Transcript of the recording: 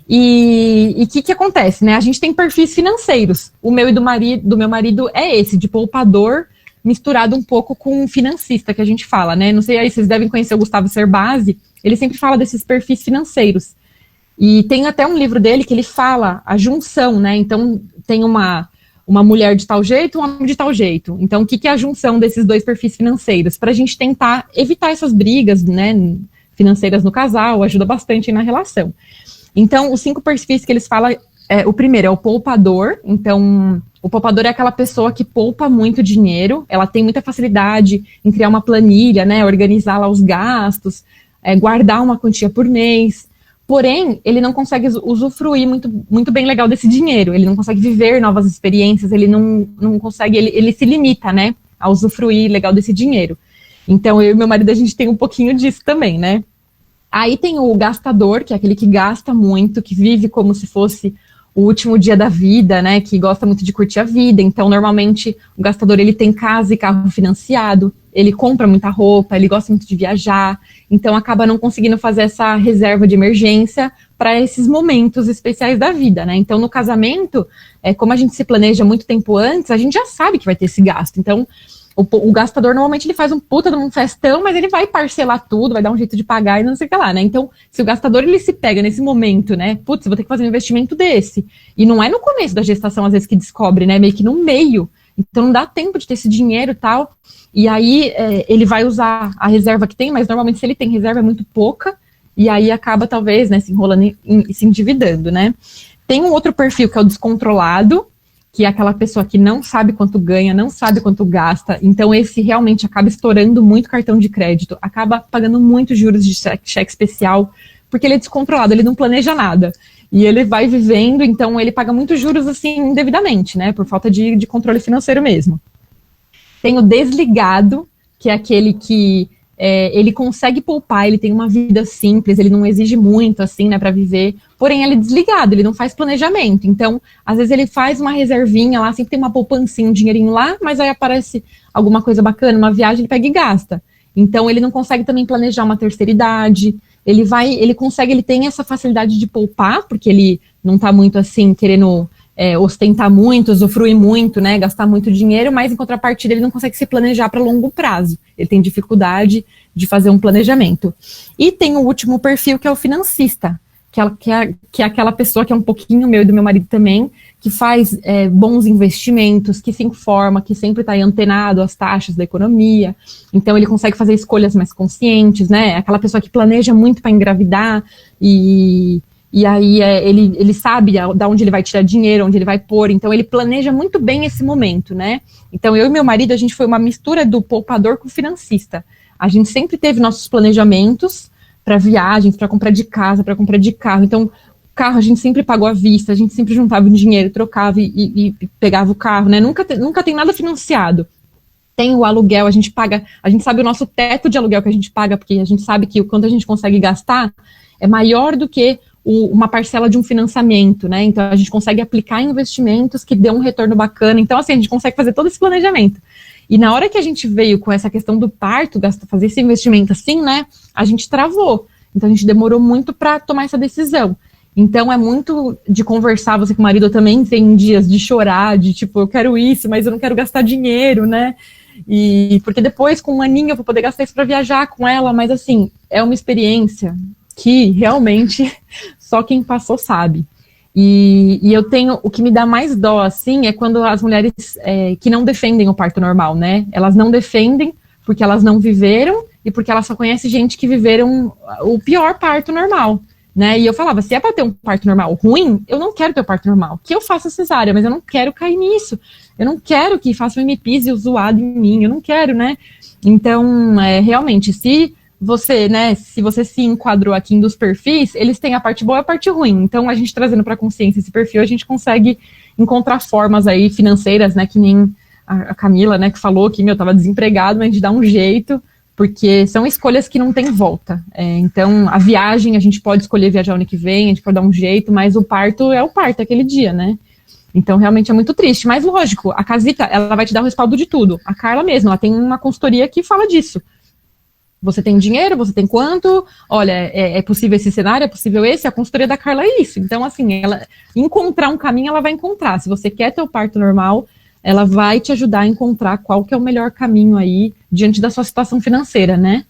E o que acontece, né? A gente tem perfis financeiros. O meu e do meu marido é esse, de poupador, misturado um pouco com financista, que a gente fala, né? Não sei, aí vocês devem conhecer o Gustavo Cerbasi, ele sempre fala desses perfis financeiros. E tem até um livro dele que ele fala a junção, né? Então, tem uma mulher de tal jeito, um homem de tal jeito. Então, o que é a junção desses dois perfis financeiros? Para a gente tentar evitar essas brigas, né, financeiras no casal, ajuda bastante na relação. Então, os 5 perfis que eles falam, o primeiro é o poupador. Então, o poupador é aquela pessoa que poupa muito dinheiro, ela tem muita facilidade em criar uma planilha, né, organizar lá os gastos, guardar uma quantia por mês. Porém, ele não consegue usufruir muito bem legal desse dinheiro, ele não consegue viver novas experiências, ele não consegue, ele se limita, né, a usufruir legal desse dinheiro. Então, eu e meu marido, a gente tem um pouquinho disso também, né. Aí tem o gastador, que é aquele que gasta muito, que vive como se fosse o último dia da vida, né, que gosta muito de curtir a vida. Então, normalmente, o gastador, ele tem casa e carro financiado, ele compra muita roupa, ele gosta muito de viajar, então acaba não conseguindo fazer essa reserva de emergência para esses momentos especiais da vida, né? Então, no casamento, como a gente se planeja muito tempo antes, a gente já sabe que vai ter esse gasto. Então, o gastador, normalmente, ele faz um puta de um festão, mas ele vai parcelar tudo, vai dar um jeito de pagar e não sei o que lá, né? Então, se o gastador, ele se pega nesse momento, né? Putz, vou ter que fazer um investimento desse. E não é no começo da gestação, às vezes, que descobre, né? Meio que no meio. Então, não dá tempo de ter esse dinheiro e tal. E aí, ele vai usar a reserva que tem, mas normalmente, se ele tem reserva, é muito pouca. E aí, acaba, talvez, né, se enrolando e se endividando, né? Tem um outro perfil, que é o descontrolado, que é aquela pessoa que não sabe quanto ganha, não sabe quanto gasta, então esse realmente acaba estourando muito cartão de crédito, acaba pagando muitos juros de cheque especial, porque ele é descontrolado, ele não planeja nada. E ele vai vivendo, então ele paga muitos juros assim, indevidamente, né, por falta de controle financeiro mesmo. Tem o desligado, que é aquele que ele consegue poupar, ele tem uma vida simples, ele não exige muito, assim, né, para viver, porém ele é desligado, ele não faz planejamento, então, às vezes ele faz uma reservinha lá, sempre tem uma poupancinha, um dinheirinho lá, mas aí aparece alguma coisa bacana, uma viagem, ele pega e gasta. Então, ele não consegue também planejar uma terceira idade, ele tem essa facilidade de poupar, porque ele não tá muito, assim, querendo ostentar muito, usufruir muito, né, gastar muito dinheiro, mas em contrapartida ele não consegue se planejar para longo prazo. Ele tem dificuldade de fazer um planejamento. E tem o último perfil, que é o financista, que é aquela pessoa que é um pouquinho meu e do meu marido também, que faz bons investimentos, que se informa, que sempre está antenado às taxas da economia. Então ele consegue fazer escolhas mais conscientes, né? Aquela pessoa que planeja muito para engravidar e aí ele sabe de onde ele vai tirar dinheiro, onde ele vai pôr, então ele planeja muito bem esse momento, né? Então eu e meu marido, a gente foi uma mistura do poupador com o financista. A gente sempre teve nossos planejamentos para viagens, para comprar de casa, para comprar de carro. Então, carro a gente sempre pagou à vista, a gente sempre juntava o dinheiro, trocava e pegava o carro, né? Nunca tem nada financiado. Tem o aluguel, a gente sabe o nosso teto de aluguel que a gente paga, porque a gente sabe que o quanto a gente consegue gastar é maior do que uma parcela de um financiamento, né? Então a gente consegue aplicar investimentos que dê um retorno bacana. Então, assim, a gente consegue fazer todo esse planejamento. E na hora que a gente veio com essa questão do parto, fazer esse investimento assim, né? A gente travou. Então a gente demorou muito para tomar essa decisão. Então é muito de conversar, você com o marido também tem dias de chorar, de tipo, eu quero isso, mas eu não quero gastar dinheiro, né? E porque depois, com um aninho, eu vou poder gastar isso para viajar com ela, mas assim, é uma experiência que realmente só quem passou sabe. E eu tenho, o que me dá mais dó, assim, é quando as mulheres que não defendem o parto normal, né? Elas não defendem porque elas não viveram e porque elas só conhecem gente que viveram o pior parto normal, né? E eu falava, se é pra ter um parto normal ruim, eu não quero ter o parto normal. Que eu faça cesárea, mas eu não quero cair nisso. Eu não quero que façam MPs zoado em mim, eu não quero, né? Então, realmente, se você se enquadrou aqui em dos perfis, eles têm a parte boa e a parte ruim. Então, a gente trazendo para a consciência esse perfil, a gente consegue encontrar formas aí financeiras, né, que nem a Camila, né, que falou que, tava desempregado, mas a gente dá um jeito, porque são escolhas que não tem volta. Então, a viagem, a gente pode escolher viajar ano que vem, a gente pode dar um jeito, mas o parto é o parto, aquele dia, né? Então, realmente é muito triste. Mas, lógico, a Casita, ela vai te dar o respaldo de tudo. A Carla mesmo, ela tem uma consultoria que fala disso. Você tem dinheiro, você tem quanto? Olha, é possível esse cenário, é possível esse? A consultoria da Carla é isso. Então, assim, ela encontrar um caminho, ela vai encontrar. Se você quer ter o parto normal, ela vai te ajudar a encontrar qual que é o melhor caminho aí diante da sua situação financeira, né?